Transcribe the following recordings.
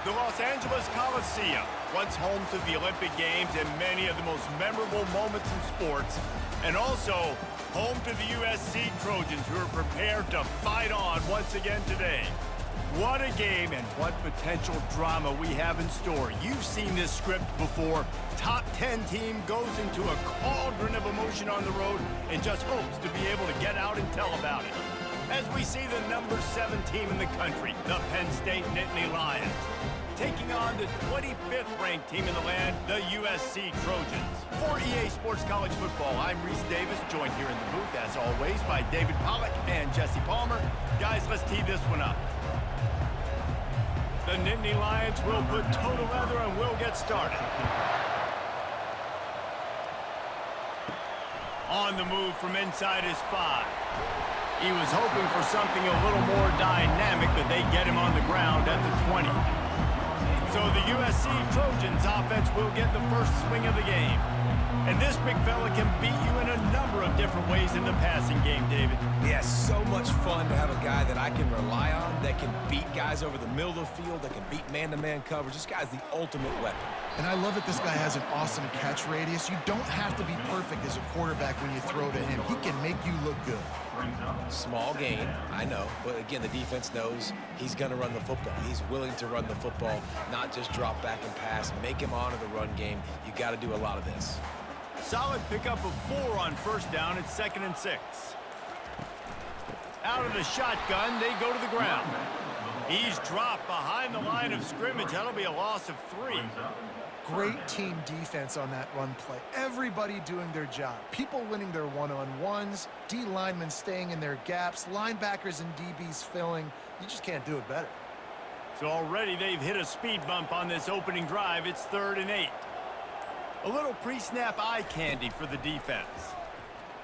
The Los Angeles Coliseum, once home to the Olympic Games and many of the most memorable moments in sports, and also home to the USC Trojans, who are prepared to fight on once again today. What a game and what potential drama we have in store. You've seen this script before. Top 10 team goes into a cauldron of emotion on the road and just hopes to be able to get out and tell about it. As we see the number 7 team in the country, the Penn State Nittany Lions, taking on the 25th ranked team in the land, the USC Trojans. For EA Sports College Football, I'm Reese Davis, joined here in the booth, as always, by David Pollack and Jesse Palmer. Guys, let's tee this one up. The Nittany Lions will put total leather and we'll get started. On the move from inside his 5. He was hoping for something a little more dynamic, but they get him on the ground at the 20. So the USC Trojans offense will get the first swing of the game. And this big fella can beat you in a number of different ways in the passing game, David. Yeah, so much fun to have a guy that I can rely on, that can beat guys over the middle of the field, that can beat man-to-man coverage. This guy's the ultimate weapon. And I love that this guy has an awesome catch radius. You don't have to be perfect as a quarterback when you throw to him. He can make you look good. Small gain, I know, but again, the defense knows he's going to run the football. He's willing to run the football, not just drop back and pass, make him honor the run game. You got to do a lot of this. Solid pickup of 4 on first down. It's 2nd and 6. Out of the shotgun, they go to the ground. He's dropped behind the line of scrimmage. That'll be a loss of 3. Great team defense on that run play. Everybody doing their job. People winning their one-on-ones, D linemen staying in their gaps, linebackers and DBs filling. You just can't do it better. So already they've hit a speed bump on this opening drive. It's 3rd and 8. A little pre-snap eye candy for the defense.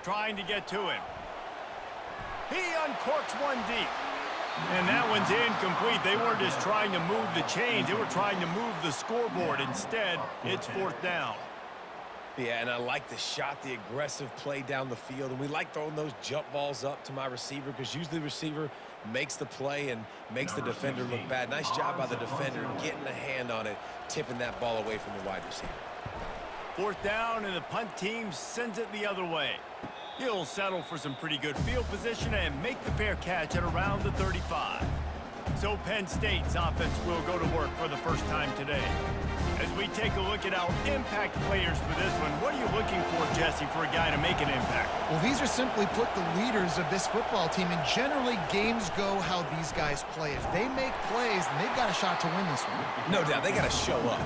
Trying to get to him. He uncorks one deep. And that one's incomplete. They weren't just trying to move the chains. They were trying to move the scoreboard. Instead, it's 4th down. Yeah, and I like the shot, the aggressive play down the field. And we like throwing those jump balls up to my receiver because usually the receiver makes the play and makes the defender look bad. Nice job by the defender getting a hand on it, tipping that ball away from the wide receiver. 4th down, and the punt team sends it the other way. He'll settle for some pretty good field position and make the fair catch at around the 35. So Penn State's offense will go to work for the first time today. As we take a look at our impact players for this one, what are you looking for, Jesse, for a guy to make an impact? Well, these are simply put the leaders of this football team, and generally games go how these guys play. If they make plays, then they've got a shot to win this one. No doubt, they got to show up.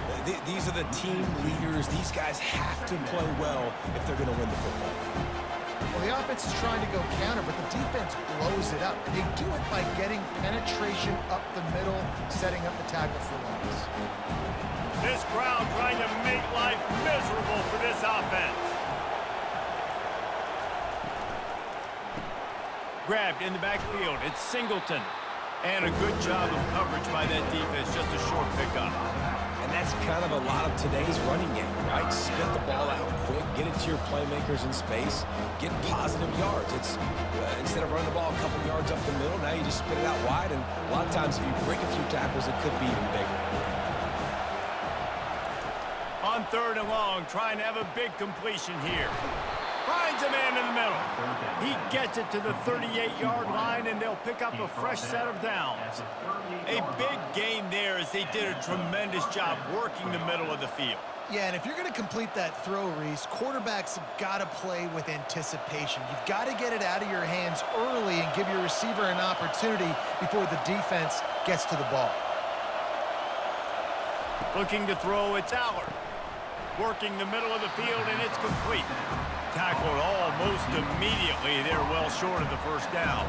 These are the team leaders. These guys have to play well if they're going to win the football game. Well, the offense is trying to go counter, but the defense blows it up. And they do it by getting penetration up the middle, setting up the tackle for loss. This crowd trying to make life miserable for this offense. Grabbed in the backfield. It's Singleton. And a good job of coverage by that defense. Just a short pickup. And that's kind of a lot of today's running game, right? Spit the ball out quick, get it to your playmakers in space, get positive yards. It's instead of running the ball a couple yards up the middle, now you just spit it out wide. And a lot of times if you break a few tackles, it could be even bigger. On 3rd and long, trying to have a big completion here. Finds a man in the middle. He gets it to the 38-yard line, and they'll pick up a fresh set of downs. A big gain there as they did a tremendous job working the middle of the field. Yeah, and if you're going to complete that throw, Reese, quarterbacks have got to play with anticipation. You've got to get it out of your hands early and give your receiver an opportunity before the defense gets to the ball. Looking to throw, it's Allard. Working the middle of the field, and it's complete. Tackled almost immediately. They're well short of the first down.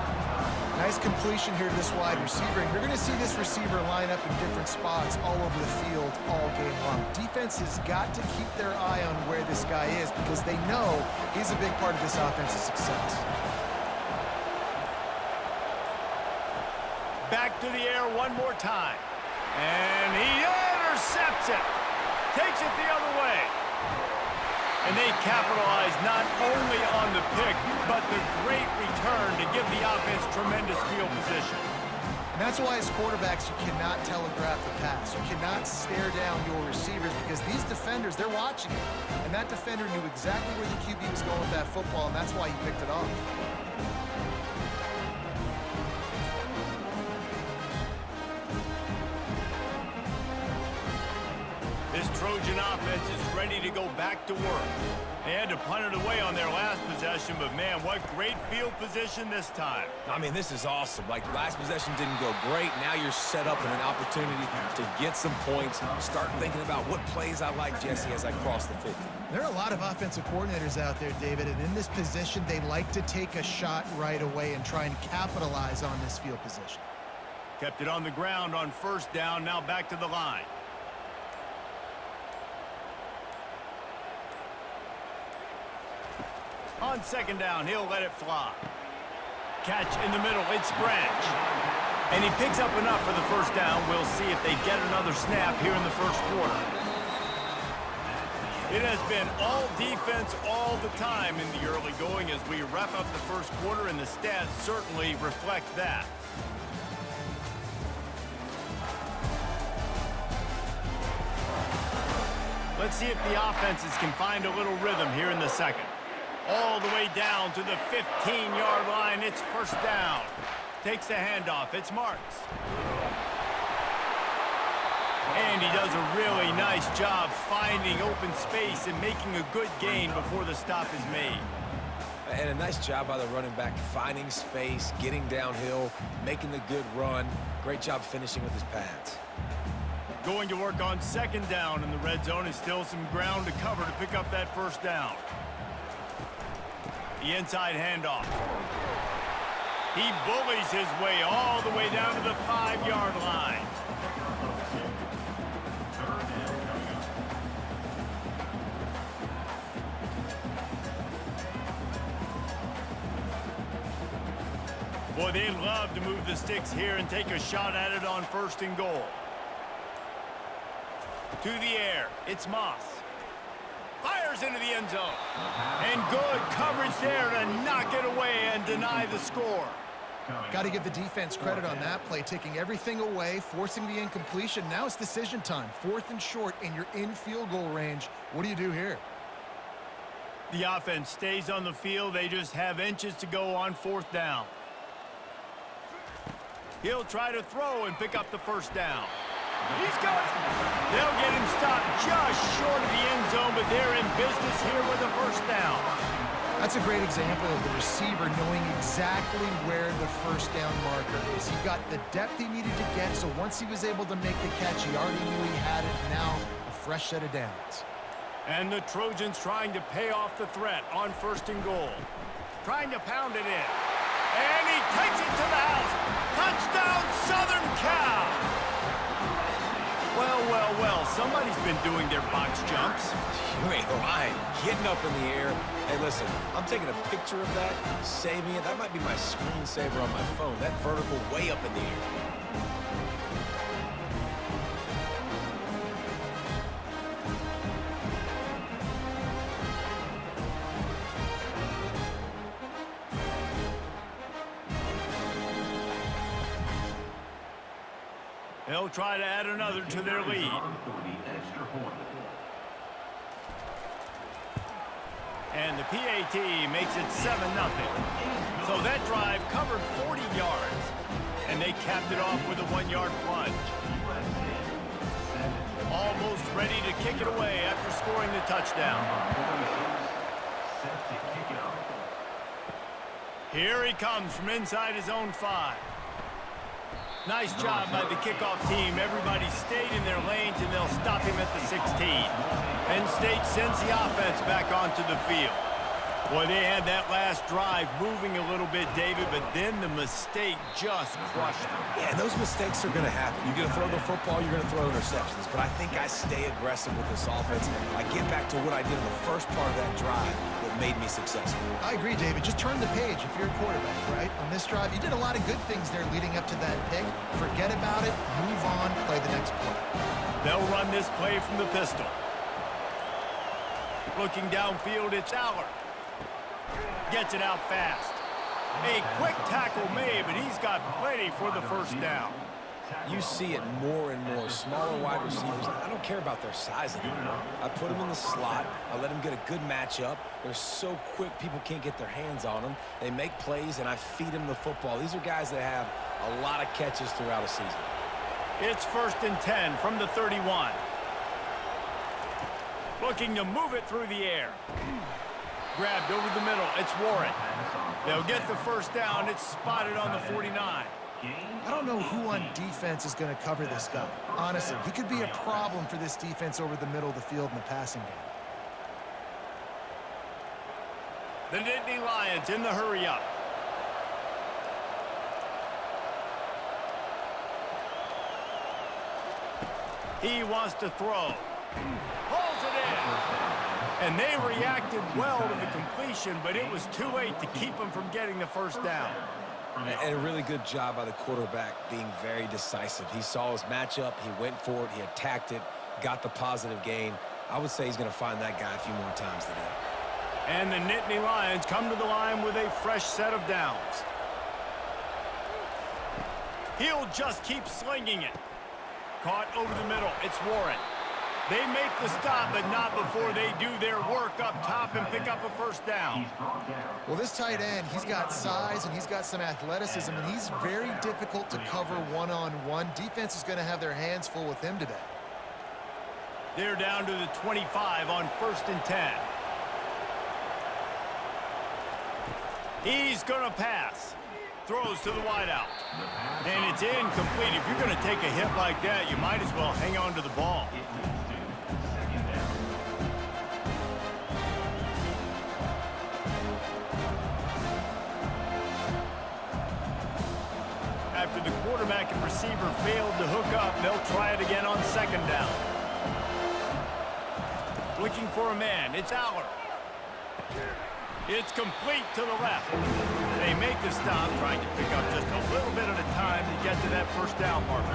Nice completion here to this wide receiver. And you're going to see this receiver line up in different spots all over the field all game long. Defense has got to keep their eye on where this guy is because they know he's a big part of this offense's success. Back to the air one more time. And he intercepts it. Takes it the other way. And they capitalize not only on the pick, but the great return to give the offense tremendous field position. And that's why as quarterbacks, you cannot telegraph the pass. You cannot stare down your receivers because these defenders, they're watching it. And that defender knew exactly where the QB was going with that football, and that's why he picked it off. This Trojan offense is ready to go back to work. They had to punt it away on their last possession, but man, what great field position this time. I mean, this is awesome. Like, last possession didn't go great. Now you're set up in an opportunity to get some points. Start thinking about what plays I like, Jesse, as I cross the 50. There are a lot of offensive coordinators out there, David, and in this position, they like to take a shot right away and try and capitalize on this field position. Kept it on the ground on first down, now back to the line. On second down, he'll let it fly. Catch in the middle, it's Branch. And he picks up enough for the first down. We'll see if they get another snap here in the first quarter. It has been all defense all the time in the early going as we wrap up the first quarter, and the stats certainly reflect that. Let's see if the offenses can find a little rhythm here in the second. All the way down to the 15-yard line. It's first down. Takes the handoff. It's Marks. And he does a really nice job finding open space and making a good gain before the stop is made. And a nice job by the running back, finding space, getting downhill, making the good run. Great job finishing with his pads. Going to work on second down in the red zone. Is still some ground to cover to pick up that first down. The inside handoff. He bullies his way all the way down to the 5-yard line. Boy, they love to move the sticks here and take a shot at it on first and goal. To the air, it's Moss. Fires into the end zone. And good coverage there to knock it away and deny the score. Got to give the defense credit on that play, taking everything away, forcing the incompletion. Now it's decision time. 4th and short, and you're in field goal range. What do you do here? The offense stays on the field. They just have inches to go on 4th down. He'll try to throw and pick up the first down. He's got it. They'll get him stopped just short of the end zone, but they're in business here with a first down. That's a great example of the receiver knowing exactly where the first down marker is. He got the depth he needed to get, so once he was able to make the catch, he already knew he had it. Now, a fresh set of downs. And the Trojans trying to pay off the threat on first and goal. Trying to pound it in. And he takes it to the house. Touchdown, Southern Cal! Well, somebody's been doing their box jumps. You ain't lying. Getting up in the air. Hey, listen, I'm taking a picture of that, saving it. That might be my screensaver on my phone. That vertical way up in the air. They'll try to add another to their lead. And the PAT makes it 7-0. So that drive covered 40 yards. And they capped it off with a 1-yard plunge. Almost ready to kick it away after scoring the touchdown. Here he comes from inside his own 5. Nice job by the kickoff team. Everybody stayed in their lanes, and they'll stop him at the 16. Penn State sends the offense back onto the field. Boy, they had that last drive moving a little bit, David, but then the mistake just crushed them. Yeah, those mistakes are going to happen. You're going to throw the football, you're going to throw interceptions. But I think I stay aggressive with this offense. I get back to what I did in the first part of that drive that made me successful. I agree, David. Just turn the page if you're a quarterback, right? On this drive, you did a lot of good things there leading up to that pick. Forget about it, move on, play the next play. They'll run this play from the pistol. Looking downfield, it's Aller. Gets it out fast. A quick tackle made, but he's got plenty for the first down. You see it more and more. Smaller wide receivers, I don't care about their size anymore. I put them in the slot. I let them get a good matchup. They're so quick, people can't get their hands on them. They make plays, and I feed them the football. These are guys that have a lot of catches throughout a season. It's 1st and 10 from the 31. Looking to move it through the air. Grabbed over the middle. It's Warren. They'll get the first down. It's spotted on the 49. I don't know who on defense is going to cover this guy. Honestly, he could be a problem for this defense over the middle of the field in the passing game. The Nittany Lions in the hurry-up. He wants to throw. Pulls it in. And they reacted well to the completion, but it was too late to keep him from getting the first down. And a really good job by the quarterback being very decisive. He saw his matchup, he went for it, he attacked it, got the positive gain. I would say he's going to find that guy a few more times today. And the Nittany Lions come to the line with a fresh set of downs. He'll just keep slinging it. Caught over the middle. It's Warren. They make the stop, but not before they do their work up top and pick up a first down. Well, this tight end, he's got size and he's got some athleticism, and he's very difficult to cover one-on-one. Defense is going to have their hands full with him today. They're down to the 25 on 1st and 10. He's going to pass. Throws to the wideout. And it's incomplete. If you're going to take a hit like that, you might as well hang on to the ball. After the quarterback and receiver failed to hook up, they'll try it again on 2nd down. Looking for a man. It's Aller. It's complete to the left. They make the stop, trying to pick up just a little bit at a time to get to that first down marker.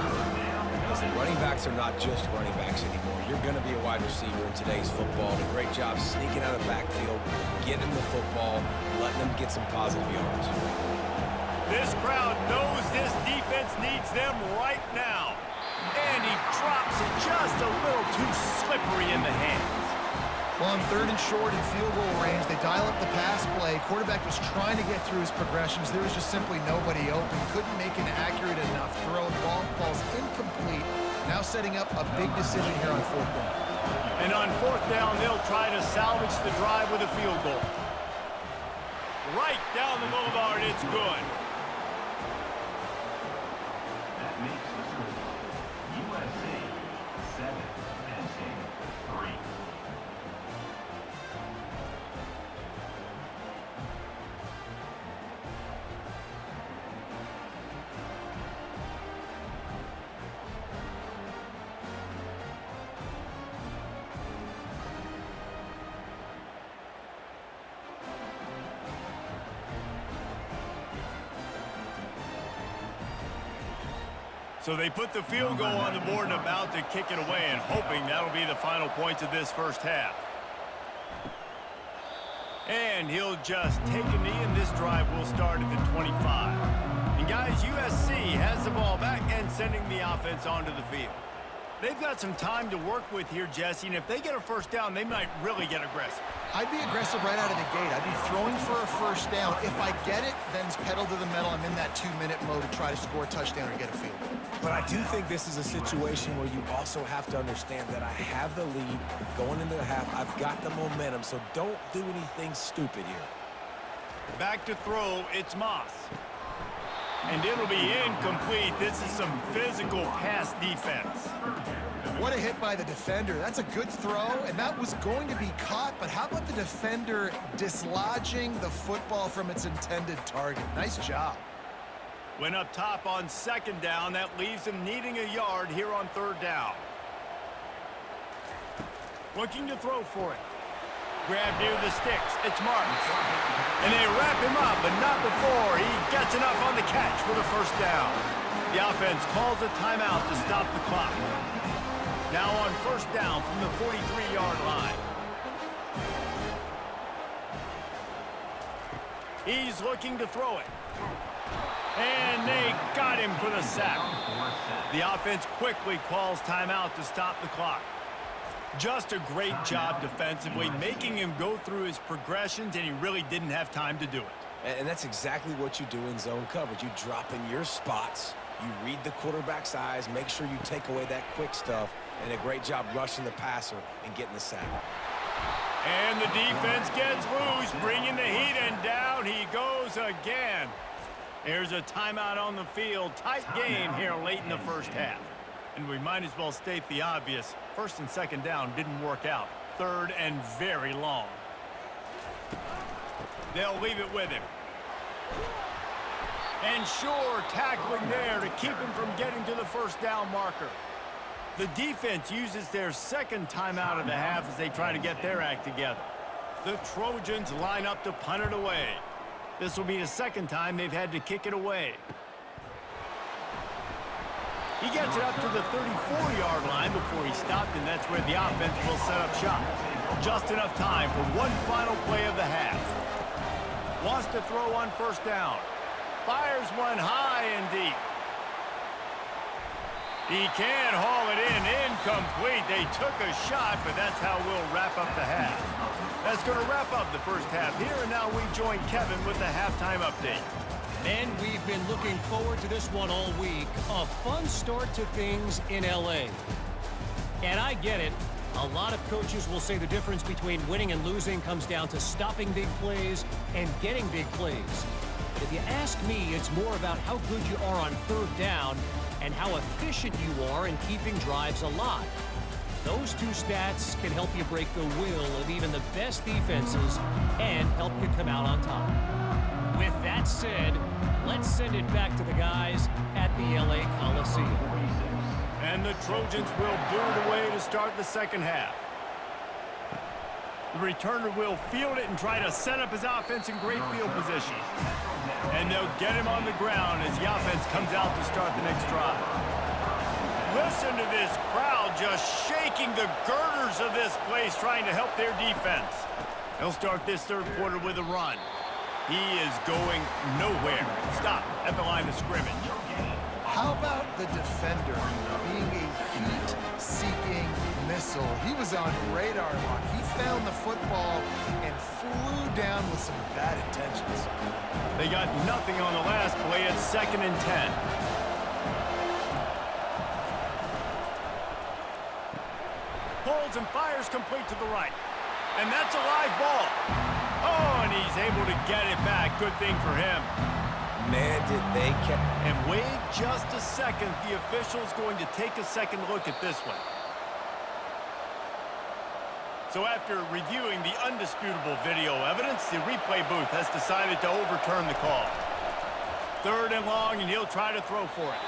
Listen, running backs are not just running backs anymore. You're going to be a wide receiver in today's football. And a great job sneaking out of the backfield, getting the football, letting them get some positive yards. This crowd knows this defense needs them right now. And he drops it just a little too slippery in the hands. Well, on 3rd and short in field goal range, they dial up the pass play. Quarterback was trying to get through his progressions. There was just simply nobody open. Couldn't make an accurate enough throw. The ball falls incomplete. Now setting up a big decision here on 4th down. And on 4th down, they'll try to salvage the drive with a field goal. Right down the boulevard, it's good. That makes the score USC 7-3. So they put the field goal on the board and about to kick it away, and hoping that'll be the final points of this first half. And he'll just take a knee, and this drive will start at the 25. And guys, USC has the ball back and sending the offense onto the field. They've got some time to work with here, Jesse, and if they get a first down, they might really get aggressive. I'd be aggressive right out of the gate. I'd be throwing for a first down. If I get it, then it's pedal to the metal. I'm in that 2-minute mode to try to score a touchdown or get a field goal. But I do think this is a situation where you also have to understand that I have the lead going into the half. I've got the momentum, so don't do anything stupid here. Back to throw, it's Moss. And it'll be incomplete. This is some physical pass defense. What a hit by the defender. That's a good throw, and that was going to be caught, but how about the defender dislodging the football from its intended target? Nice job. Went up top on 2nd down. That leaves him needing a yard here on 3rd down. Looking to throw for it. Grab near the sticks. It's Martin. And they wrap him up, but not before he gets enough on the catch for the first down. The offense calls a timeout to stop the clock. Now on 1st down from the 43-yard line. He's looking to throw it. And they got him for the sack. The offense quickly calls timeout to stop the clock. Just a great job defensively, making him go through his progressions, and he really didn't have time to do it. And that's exactly what you do in zone coverage. You drop in your spots, you read the quarterback's eyes, make sure you take away that quick stuff, and a great job rushing the passer and getting the sack. And the defense gets loose, bringing the heat, and down he goes again. There's a timeout on the field. Tight game here late in the first half. And we might as well state the obvious. First and second down didn't work out. Third and very long. They'll leave it with him. And sure, tackling there to keep him from getting to the first down marker. The defense uses their second timeout of the half as they try to get their act together. The Trojans line up to punt it away. This will be the second time they've had to kick it away. He gets it up to the 34-yard line before he stopped, and that's where the offense will set up shop. Just enough time for one final play of the half. Wants to throw on first down. Fires one high and deep. He can haul it in. Incomplete. They took a shot, but that's how we'll wrap up the half. That's going to wrap up the first half here, and now we join Kevin with the halftime update. And we've been looking forward to this one all week. A fun start to things in L.A. And I get it. A lot of coaches will say the difference between winning and losing comes down to stopping big plays and getting big plays. If you ask me, it's more about how good you are on third down and how efficient you are in keeping drives alive. Those two stats can help you break the will of even the best defenses and help you come out on top. With that said, let's send it back to the guys at the LA Coliseum. And the Trojans will boot it away to start the second half. The returner will field it and try to set up his offense in great field position. And they'll get him on the ground as the offense comes out to start the next drive. Listen to this crowd just shaking the girders of this place, trying to help their defense. They'll start this third quarter with a run. He is going nowhere. Stop at the line of scrimmage. How about the defender being a heat-seeking missile? He was on radar lock. He found the football and flew down with some bad intentions. They got nothing on the last play. It's 2nd and 10. Pulls and fires complete to the right. And that's a live ball. Oh, and he's able to get it back. Good thing for him. Man, did they catch. And wait just a second. The official's going to take a second look at this one. So after reviewing the undisputable video evidence, the replay booth has decided to overturn the call. 3rd and long, and he'll try to throw for it.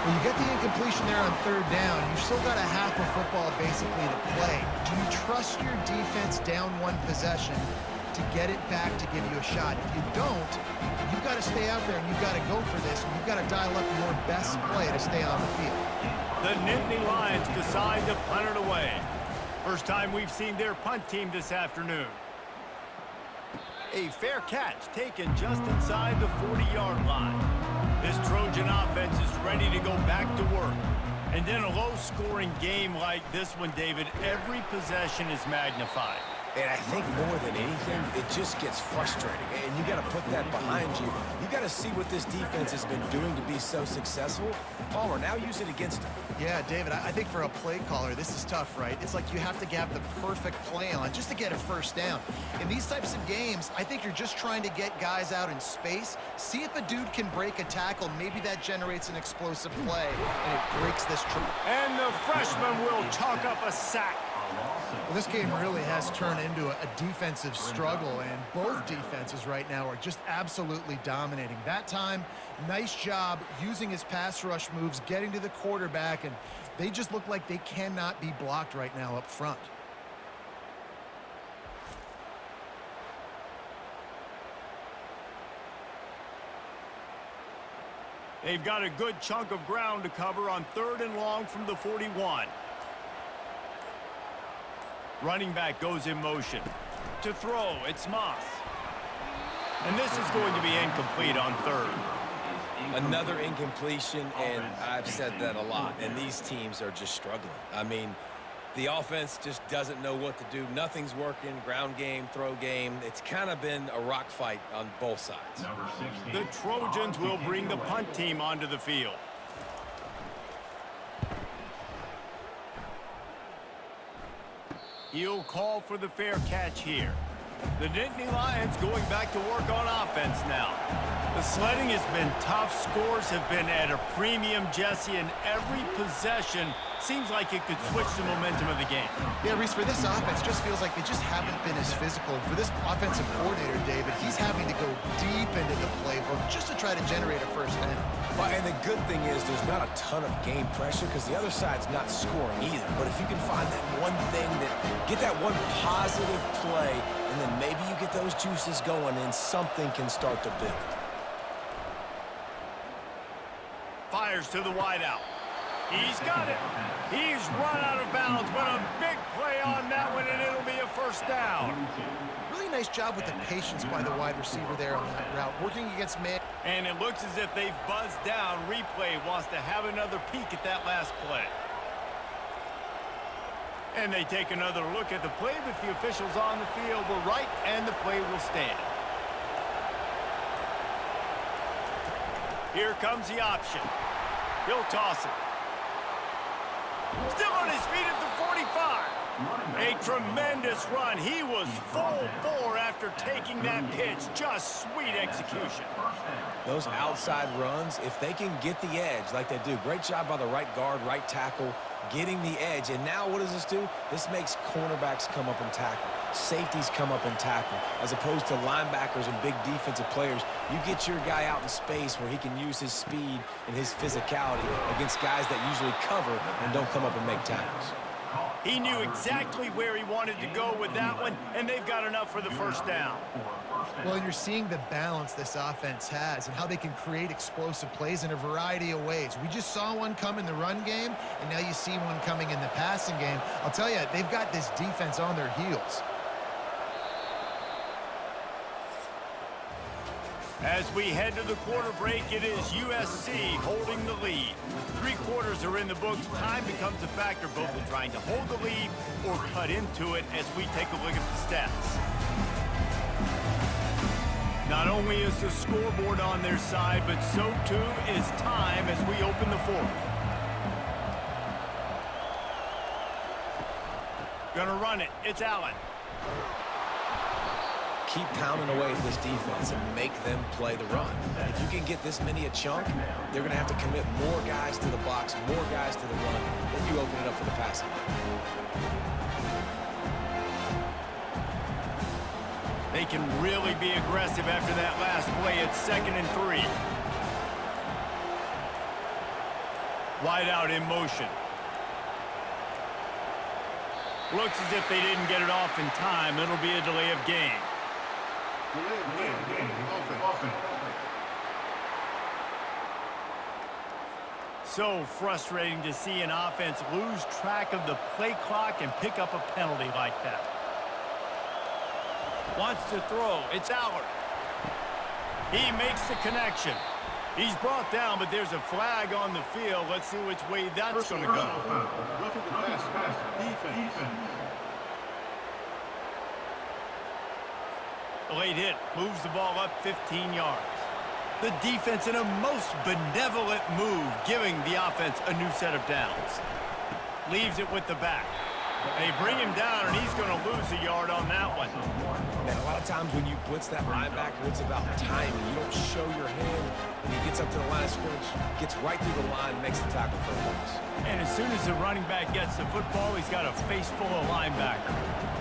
When you get the incompletion there on 3rd down, you've still got a half of football basically to play. Do you trust your defense down one possession to get it back to give you a shot? If you don't, you've got to stay out there and you've got to go for this, and you've got to dial up your best play to stay on the field. The Nittany Lions decide to punt it away. First time we've seen their punt team this afternoon. A fair catch taken just inside the 40-yard line. This Trojan offense is ready to go back to work. And in a low-scoring game like this one, David, every possession is magnified. And I think more than anything, it just gets frustrating. And you got to put that behind you. You got to see what this defense has been doing to be so successful. Palmer, now use it against them. Yeah, David, I think for a play caller, this is tough, right? It's like you have to have the perfect play on just to get a first down. In these types of games, I think you're just trying to get guys out in space, see if a dude can break a tackle. Maybe that generates an explosive play, and it breaks this trend. And the freshman will chalk up a sack. Well, this game really has turned into a defensive struggle, and both defenses right now are just absolutely dominating. That time, nice job using his pass rush moves, getting to the quarterback, and they just look like they cannot be blocked right now up front. They've got a good chunk of ground to cover on 3rd and long from the 41. Running back goes in motion. To throw, it's Moss. And this is going to be incomplete on third. Another incompletion, and I've said that a lot, and these teams are just struggling. I mean, the offense just doesn't know what to do. Nothing's working, ground game, throw game. It's kind of been a rock fight on both sides. The Trojans will bring the punt team onto the field. He'll call for the fair catch here. The Nittany Lions going back to work on offense now. The sledding has been tough. Scores have been at a premium, Jesse, and every possession seems like it could switch the momentum of the game. Yeah, Reese, for this offense, just feels like they just haven't been as physical. For this offensive coordinator, David, he's having to go deep into the playbook just to try to generate a first down. Well, and the good thing is there's not a ton of game pressure because the other side's not scoring either. But if you can find that one thing, get that one positive play, and then maybe you get those juices going and something can start to build. Fires to the wideout. He's got it. He's run out of bounds, but a big play on that one, and it'll be a first down. Really nice job with the patience by the wide receiver there on that route, working against man. And it looks as if they've buzzed down. Replay wants to have another peek at that last play. And they take another look at the play, but the officials on the field were right, and the play will stand. Here comes the option. He'll toss it. Still on his feet at the 45. A tremendous run. He was full bore after taking that pitch. Just sweet execution. Those outside runs, if they can get the edge like they do, great job by the right guard, right tackle, getting the edge. And now what does this do? This makes cornerbacks come up and tackle. Safeties come up and tackle. As opposed to linebackers and big defensive players, you get your guy out in space where he can use his speed and his physicality against guys that usually cover and don't come up and make tackles. He knew exactly where he wanted to go with that one, and they've got enough for the first down. Well, you're seeing the balance this offense has and how they can create explosive plays in a variety of ways. We just saw one come in the run game, and now you see one coming in the passing game. I'll tell you, they've got this defense on their heels. As we head to the quarter break, it is USC holding the lead. 3 quarters are in the books. Time becomes a factor, both in trying to hold the lead or cut into it as we take a look at the stats. Not only is the scoreboard on their side, but so too is time as we open the fourth. Gonna run it. It's Allen. Keep pounding away at this defense and make them play the run. If you can get this many a chunk, they're going to have to commit more guys to the box, more guys to the run, then you open it up for the passing game. They can really be aggressive after that last play. It's 2nd and 3. Wide out in motion. Looks as if they didn't get it off in time. It'll be a delay of game. So frustrating to see an offense lose track of the play clock and pick up a penalty like that. Wants to throw. It's Allard. He makes the connection. He's brought down, but there's a flag on the field. Let's see which way that's going to go. The late hit moves the ball up 15 yards. The defense in a most benevolent move, giving the offense a new set of downs. Leaves it with the back. They bring him down, and he's going to lose a yard on that one. Man, a lot of times when you blitz that linebacker, it's about timing. You don't show your hand, and he gets up to the line of scrimmage, gets right through the line, makes the tackle for a loss. And as soon as the running back gets the football, he's got a face full of linebacker.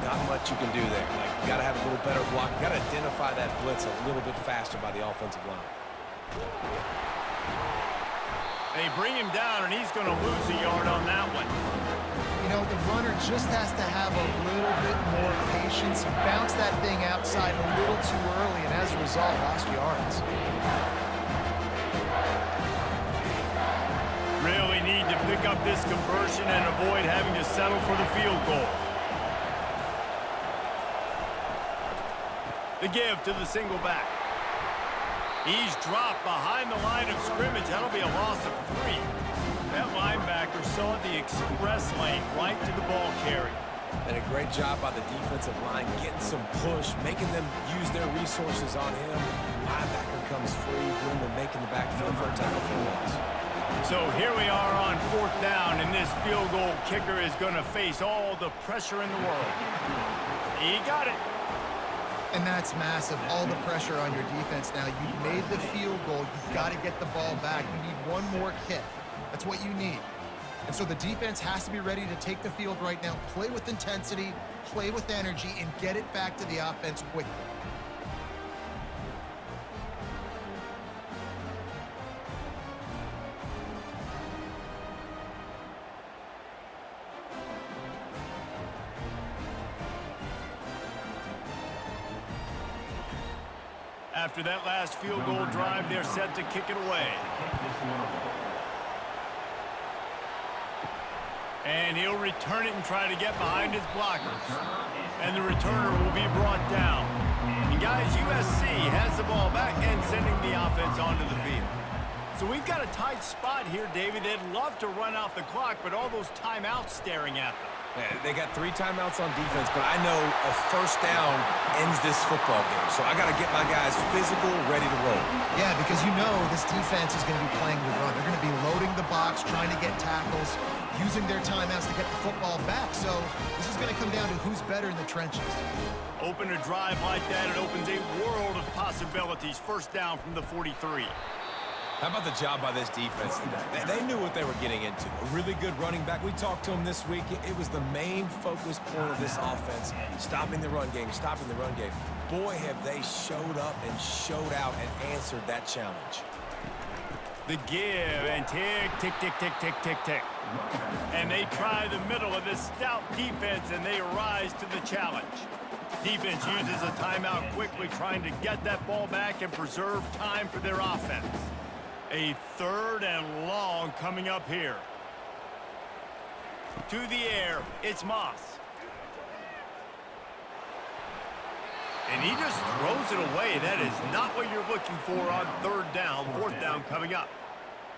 Not much you can do there. Like, you got to have a little better block. You got to identify that blitz a little bit faster by the offensive line. They bring him down, and he's going to lose a yard on that one. You know, the runner just has to have a little bit more patience. Bounce that thing outside a little too early, and as a result, lost yards. Really need to pick up this conversion and avoid having to settle for the field goal. The give to the single back. He's dropped behind the line of scrimmage. That'll be a loss of 3. That linebacker saw the express lane right to the ball carrier. And a great job by the defensive line getting some push, making them use their resources on him. Linebacker comes free, boom, and making the backfield for a tackle for a loss. So here we are on 4th down, and this field goal kicker is going to face all the pressure in the world. He got it. And that's massive, all the pressure on your defense now. You've made the field goal. You've got to get the ball back. You need one more hit. That's what you need. And so the defense has to be ready to take the field right now, play with intensity, play with energy, and get it back to the offense quickly. After that last field goal drive, they're set to kick it away. And he'll return it and try to get behind his blockers. And the returner will be brought down. And guys, USC has the ball back and sending the offense onto the field. So we've got a tight spot here, David. They'd love to run out the clock, but all those timeouts staring at them. Yeah, they got 3 timeouts on defense, but I know a first down ends this football game. So I got to get my guys physical, ready to roll. Yeah, because you know this defense is going to be playing the run. They're going to be loading the box, trying to get tackles, using their timeouts to get the football back. So this is going to come down to who's better in the trenches. Open a drive like that, it opens a world of possibilities. First down from the 43. How about the job by this defense today? They knew what they were getting into. A really good running back. We talked to him this week. It was the main focus point of this offense, stopping the run game, stopping the run game. Boy, have they showed up and showed out and answered that challenge. The give, and tick, tick, tick, tick, tick, tick, tick. And they try the middle of this stout defense, and they rise to the challenge. Defense uses a timeout quickly, trying to get that ball back and preserve time for their offense. A 3rd and long coming up here. To the air, it's Moss. And he just throws it away. That is not what you're looking for on 3rd down. 4th down coming up.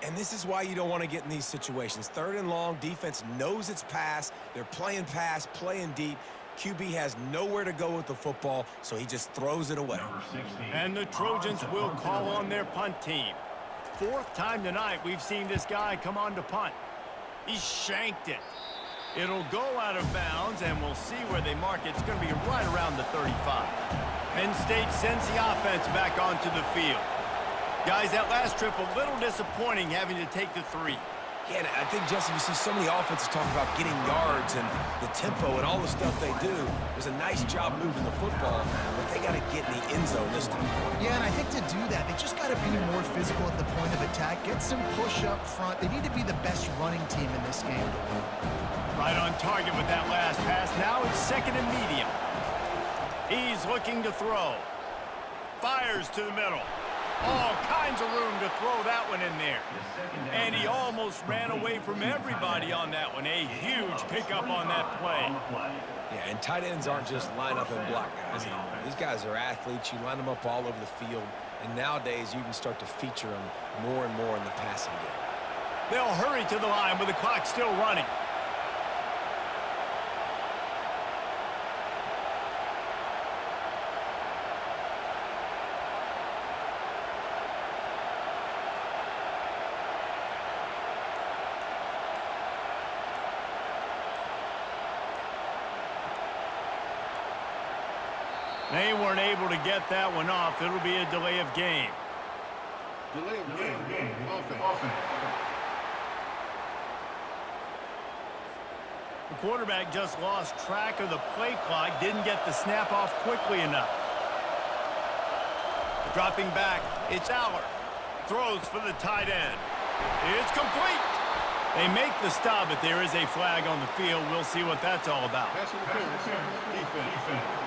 And this is why you don't want to get in these situations. 3rd and long, defense knows it's pass. They're playing pass, playing deep. QB has nowhere to go with the football, so he just throws it away. And the Trojans will call on their punt team. 4th time tonight we've seen this guy come on to punt. He shanked it. It'll go out of bounds, and we'll see where they mark it. It's going to be right around the 35. Penn State sends the offense back onto the field. Guys, that last trip a little disappointing having to take the 3. Yeah, and I think, Jesse, you see so many offenses talk about getting yards and the tempo and all the stuff they do. It was a nice job moving the football, but they got to get in the end zone this time. Yeah, and I think to do that, they just got to be more physical at the point of attack, get some push up front. They need to be the best running team in this game to win. Right on target with that last pass. Now it's 2nd and medium. He's looking to throw. Fires to the middle. All kinds of room to throw that one in there. And he almost ran away from everybody on that one. A huge pickup on that play. Yeah, and tight ends aren't just line up and block guys anymore. These guys are athletes. You line them up all over the field. And nowadays, you can start to feature them more and more in the passing game. They'll hurry to the line with the clock still running. They weren't able to get that one off. It'll be a delay of game. Delay of game. Offense. The quarterback just lost track of the play clock, didn't get the snap off quickly enough. Dropping back, it's Aller. Throws for the tight end. It's complete. They make the stop, but there is a flag on the field. We'll see what that's all about. Pass interference. Defense.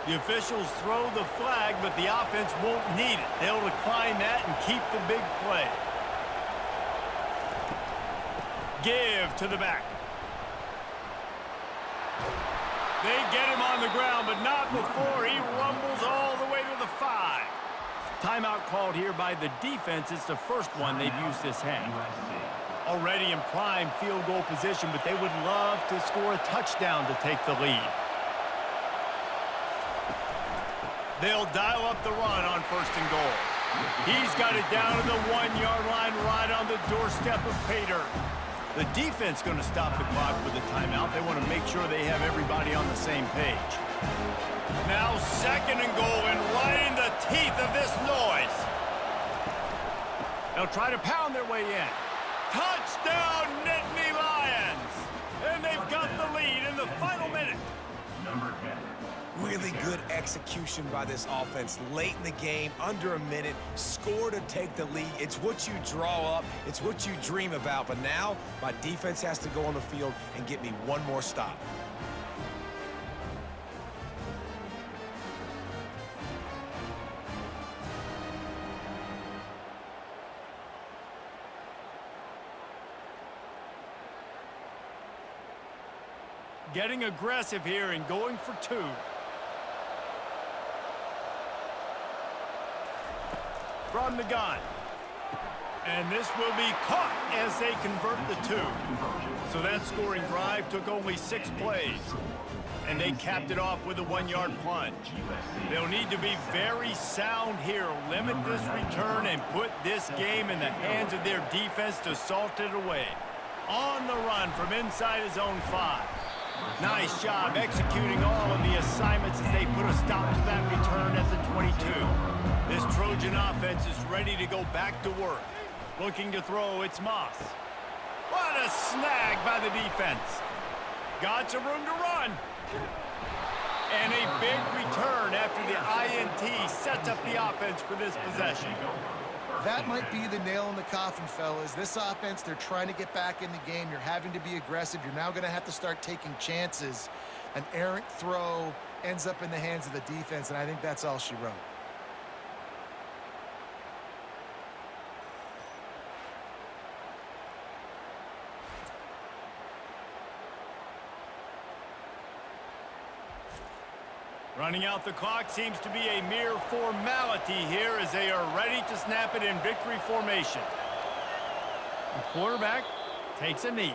The officials throw the flag, but the offense won't need it. They'll decline that and keep the big play. Give to the back. They get him on the ground, but not before he rumbles all the way to the 5. Timeout called here by the defense. It's the first one they've used this half. Already in prime field goal position, but they would love to score a touchdown to take the lead. They'll dial up the run on 1st and goal. He's got it down to the 1-yard line right on the doorstep of Pater. The defense going to stop the clock with a timeout. They want to make sure they have everybody on the same page. Now 2nd and goal, and right in the teeth of this noise. They'll try to pound their way in. Touchdown, Nittany Lions! And they've got the lead in the final minute. Number 10. Really good execution by this offense. Late in the game, under a minute, score to take the lead. It's what you draw up. It's what you dream about. But now, my defense has to go on the field and get me one more stop. Getting aggressive here and going for 2. From the gun. And this will be caught as they convert the 2. So that scoring drive took only 6 plays. And they capped it off with a 1-yard plunge. They'll need to be very sound here, limit this return, and put this game in the hands of their defense to salt it away. On the run from inside his own 5. Nice job executing all of the assignments as they put a stop to that return at the 22. This Trojan offense is ready to go back to work. Looking to throw, it's Moss. What a snag by the defense. Got some room to run. And a big return after the INT sets up the offense for this possession. That might be the nail in the coffin, fellas. This offense, they're trying to get back in the game. You're having to be aggressive. You're now going to have to start taking chances. An errant throw ends up in the hands of the defense, and I think that's all she wrote. Running out the clock seems to be a mere formality here as they are ready to snap it in victory formation. The quarterback takes a knee.